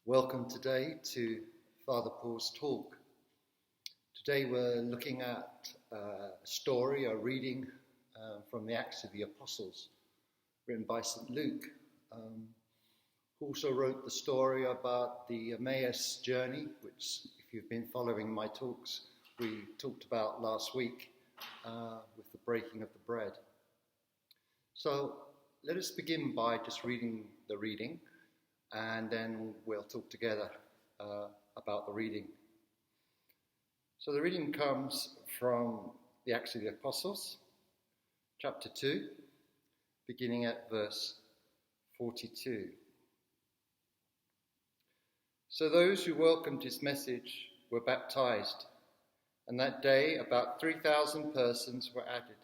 Welcome today to Father Paul's talk. Today we're looking at a story, a reading from the Acts of the Apostles, written by St. Luke, who also wrote the story about the Emmaus journey, which, if you've been following my talks, we talked about last week with the breaking of the bread. So let us begin by just reading the reading, and then we'll talk together about the reading. So the reading comes from the Acts of the Apostles, chapter 2, beginning at verse 42. So those who welcomed his message were baptized, and that day about 3,000 persons were added.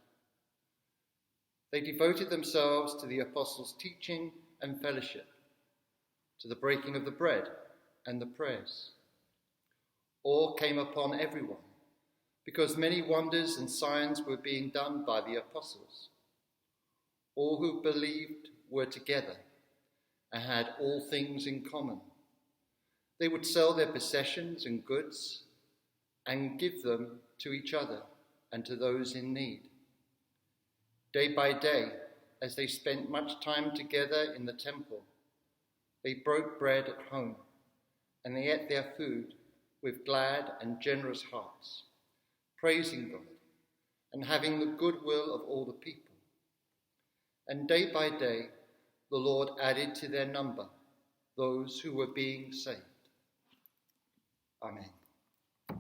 They devoted themselves to the apostles' teaching and fellowship, to the breaking of the bread and the prayers. Awe came upon everyone, because many wonders and signs were being done by the apostles. All who believed were together and had all things in common. They would sell their possessions and goods and give them to each other and to those in need. Day by day, as they spent much time together in the temple, they broke bread at home, and they ate their food with glad and generous hearts, praising God and having the goodwill of all the people. And day by day, the Lord added to their number those who were being saved. Amen. A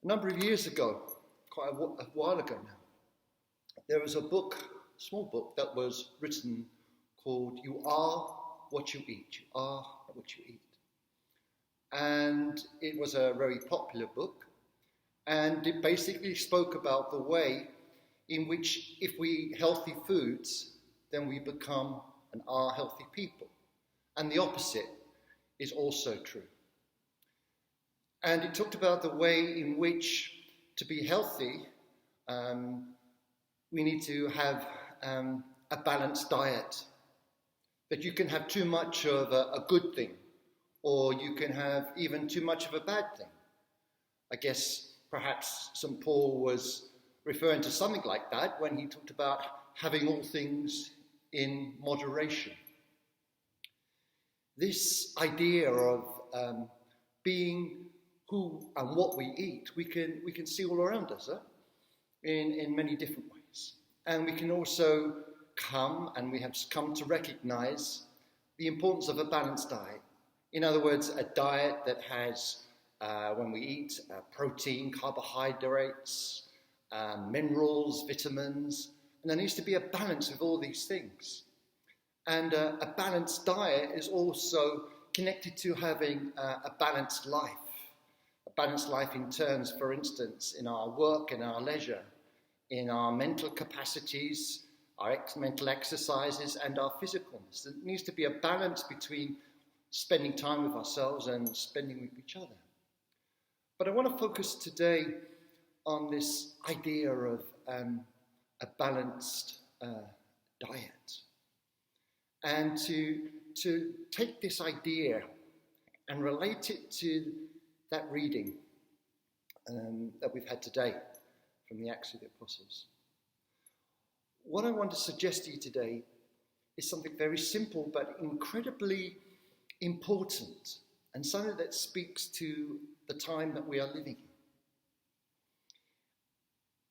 number of years ago, quite a while ago now, there was a small book that was written called You Are What You Eat. You Are What You Eat. And it was a very popular book, and it basically spoke about the way in which if we eat healthy foods, then we become and are healthy people. And the opposite is also true. And it talked about the way in which to be healthy, we need to have a balanced diet. That you can have too much of a good thing, or you can have even too much of a bad thing. I guess perhaps St. Paul was referring to something like that when he talked about having all things in moderation. This idea of being who and what we eat, we can see all around us in many different ways. And we can also we have come to recognize the importance of a balanced diet. In other words, a diet that has, when we eat, protein, carbohydrates, minerals, vitamins, and there needs to be a balance of all these things. And a balanced diet is also connected to having a balanced life. A balanced life in terms, for instance, in our work and our leisure, in our mental capacities, our mental exercises, and our physicalness. There needs to be a balance between spending time with ourselves and spending with each other. But I want to focus today on this idea of a balanced diet, and to take this idea and relate it to that reading that we've had today from the Acts of the Apostles. What I want to suggest to you today is something very simple but incredibly important, and something that speaks to the time that we are living in.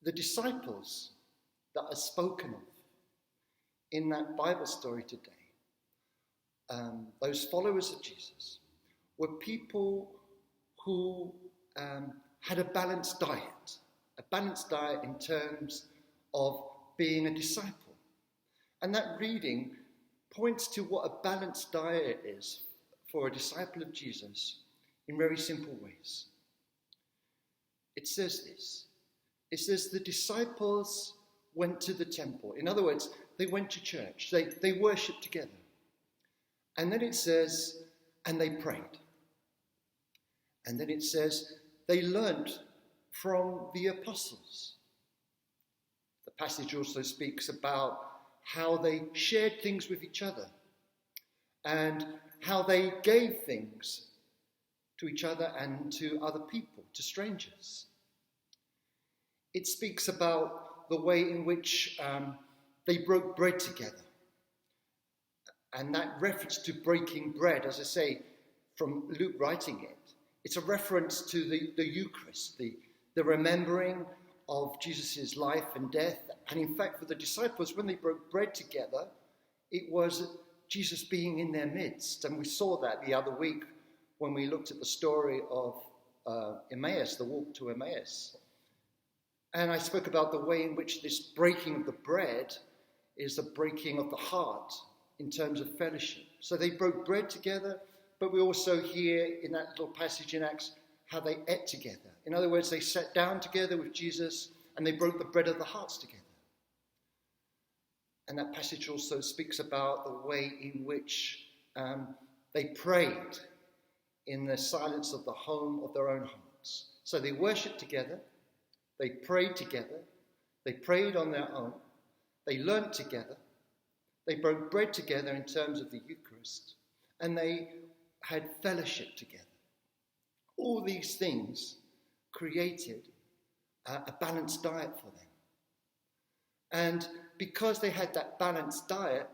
The disciples that are spoken of in that Bible story today, those followers of Jesus, were people who had a balanced diet in terms of being a disciple. And that reading points to what a balanced diet is for a disciple of Jesus in very simple ways. It says this. It says the disciples went to the temple. In other words, they went to church. They worshipped together. And then it says, and they prayed. And then it says, they learnt from the apostles. The passage also speaks about how they shared things with each other and how they gave things to each other and to other people, to strangers. It speaks about the way in which they broke bread together. And that reference to breaking bread, as I say, from Luke writing it, it's a reference to the Eucharist, the remembering of Jesus' life and death. And in fact, for the disciples, when they broke bread together, it was Jesus being in their midst. And we saw that the other week when we looked at the story of Emmaus, the walk to Emmaus. And I spoke about the way in which this breaking of the bread is the breaking of the heart in terms of fellowship. So they broke bread together, but we also hear in that little passage in Acts how they ate together. In other words, they sat down together with Jesus and they broke the bread of the hearts together. And that passage also speaks about the way in which they prayed in the silence of the home of their own hearts. So they worshipped together, they prayed together, they prayed on their own, they learnt together, they broke bread together in terms of the Eucharist, and they had fellowship together. All these things created a balanced diet for them. And because they had that balanced diet,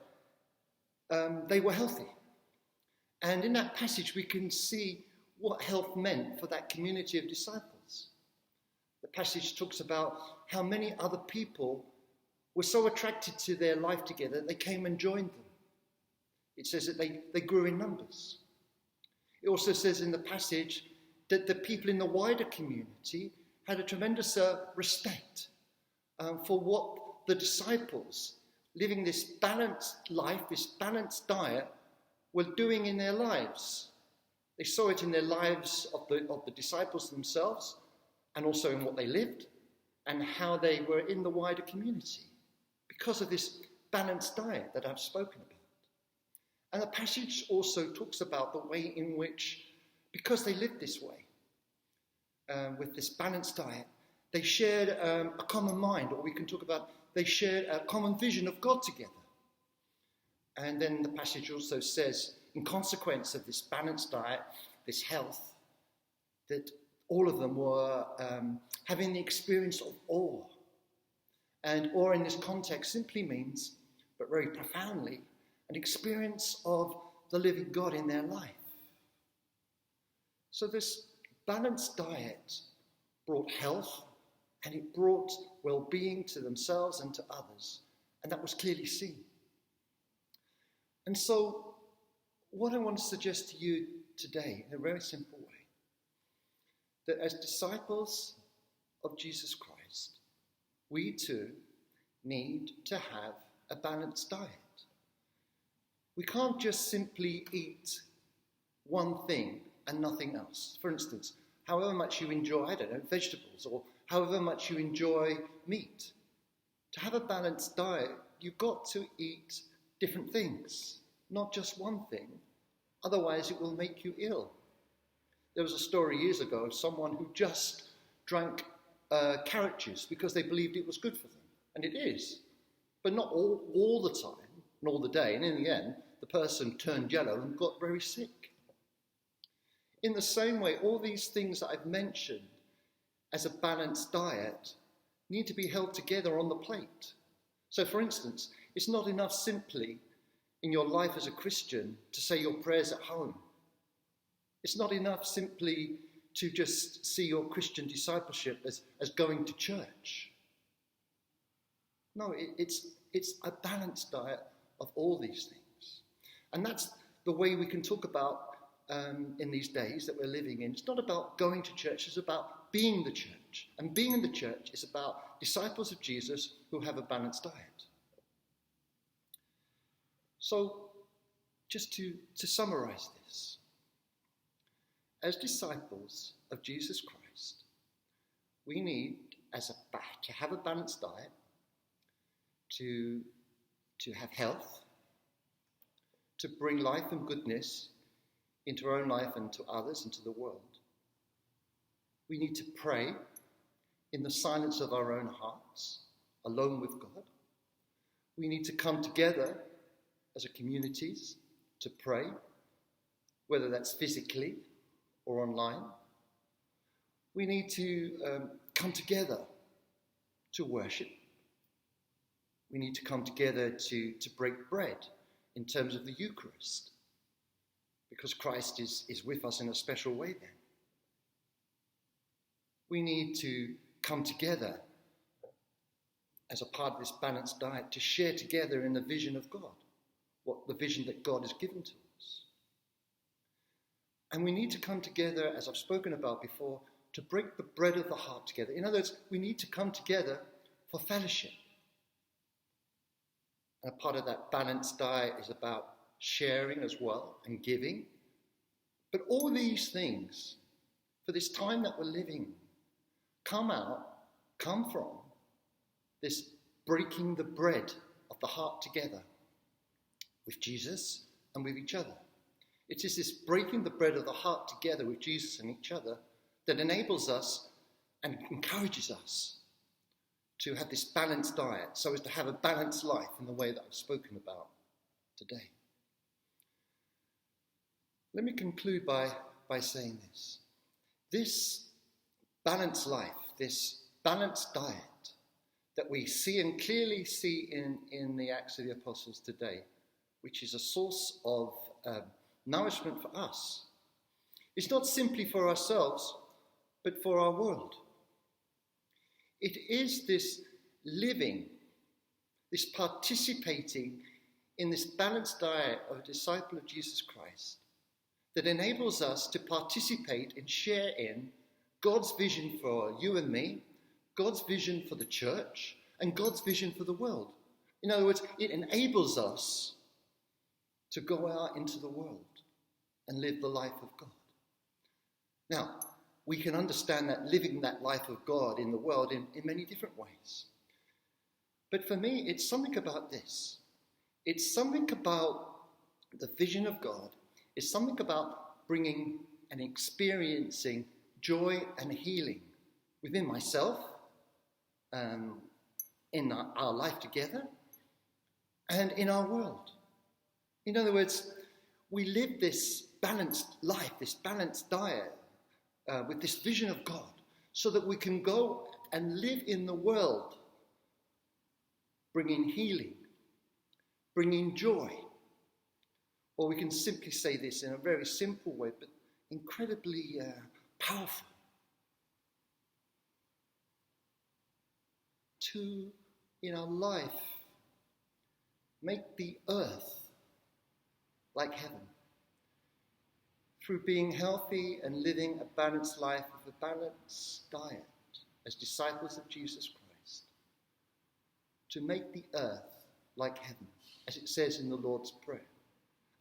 they were healthy. And in that passage, we can see what health meant for that community of disciples. The passage talks about how many other people were so attracted to their life together, they came and joined them. It says that they grew in numbers. It also says in the passage that the people in the wider community had a tremendous respect for what the disciples, living this balanced life, this balanced diet, were doing in their lives. They saw it in their lives of the disciples themselves, and also in what they lived, and how they were in the wider community, because of this balanced diet that I've spoken about. And the passage also talks about the way in which, because they lived this way, with this balanced diet, they shared a common mind, or we can talk about they shared a common vision of God together. And then the passage also says, in consequence of this balanced diet, this health, that all of them were having the experience of awe. And awe in this context simply means, but very profoundly, an experience of the living God in their life. So this balanced diet brought health, and it brought well-being to themselves and to others. And that was clearly seen. And so what I want to suggest to you today, in a very simple way, that as disciples of Jesus Christ, we too need to have a balanced diet. We can't just simply eat one thing and nothing else. For instance, however much you enjoy, I don't know, vegetables, or however much you enjoy meat. To have a balanced diet, you've got to eat different things, not just one thing. Otherwise, it will make you ill. There was a story years ago of someone who just drank carrot juice because they believed it was good for them. And it is, but not all the time, and all the day. And in the end, the person turned yellow and got very sick. In the same way, all these things that I've mentioned as a balanced diet need to be held together on the plate. So, for instance, it's not enough simply in your life as a Christian to say your prayers at home. It's not enough simply to just see your Christian discipleship as going to church. No, it's a balanced diet of all these things. And that's the way we can talk about in these days that we're living in. It's not about going to church, it's about being the church. And being in the church is about disciples of Jesus who have a balanced diet. So, just to summarize this, as disciples of Jesus Christ, we need to have a balanced diet, to have health, to bring life and goodness into our own life and to others and to the world. We need to pray in the silence of our own hearts, alone with God. We need to come together as a communities to pray whether that's physically or online. We need to come together to worship. We need to come together to break bread in terms of the Eucharist, because Christ is with us in a special way then. We need to come together as a part of this balanced diet to share together in the vision of God, what the vision that God has given to us. And we need to come together, as I've spoken about before, to break the bread of the heart together. In other words, we need to come together for fellowship. And a part of that balanced diet is about sharing as well and giving. But all these things, for this time that we're living, come from this breaking the bread of the heart together with Jesus and with each other. It is this breaking the bread of the heart together with Jesus and each other that enables us and encourages us to have this balanced diet, so as to have a balanced life in the way that I've spoken about today. Let me conclude by saying this. This balanced life, this balanced diet that we see and clearly see in the Acts of the Apostles today, which is a source of nourishment for us, it's not simply for ourselves, but for our world. It is this living, this participating in this balanced diet of a disciple of Jesus Christ that enables us to participate and share in God's vision for you and me, God's vision for the church, and God's vision for the world. In other words, it enables us to go out into the world and live the life of God. Now, we can understand that living that life of God in the world in many different ways. But for me, it's something about this. It's something about the vision of God. It's something about bringing and experiencing joy and healing within myself, in our life together, and in our world. In other words, we live this balanced life, this balanced diet, with this vision of God, so that we can go and live in the world, bringing healing, bringing joy. Or we can simply say this in a very simple way, but incredibly powerful. To, in our life, make the earth like heaven, through being healthy and living a balanced life with a balanced diet as disciples of Jesus Christ, to make the earth like heaven, as it says in the Lord's Prayer.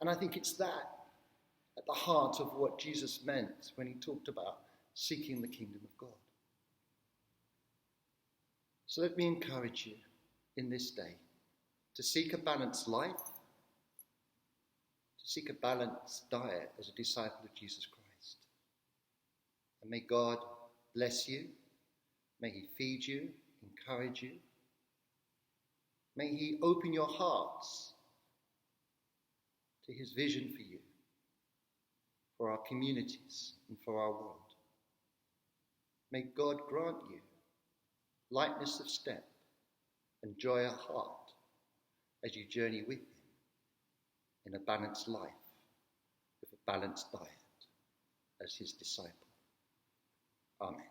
And I think it's that at the heart of what Jesus meant when he talked about seeking the kingdom of God. So let me encourage you in this day to seek a balanced life, to seek a balanced diet as a disciple of Jesus Christ. And may God bless you. May he feed you, encourage you. May he open your hearts to his vision for you, for our communities and for our world. May God grant you lightness of step and joy of heart as you journey with him in a balanced life with a balanced diet as his disciple. Amen.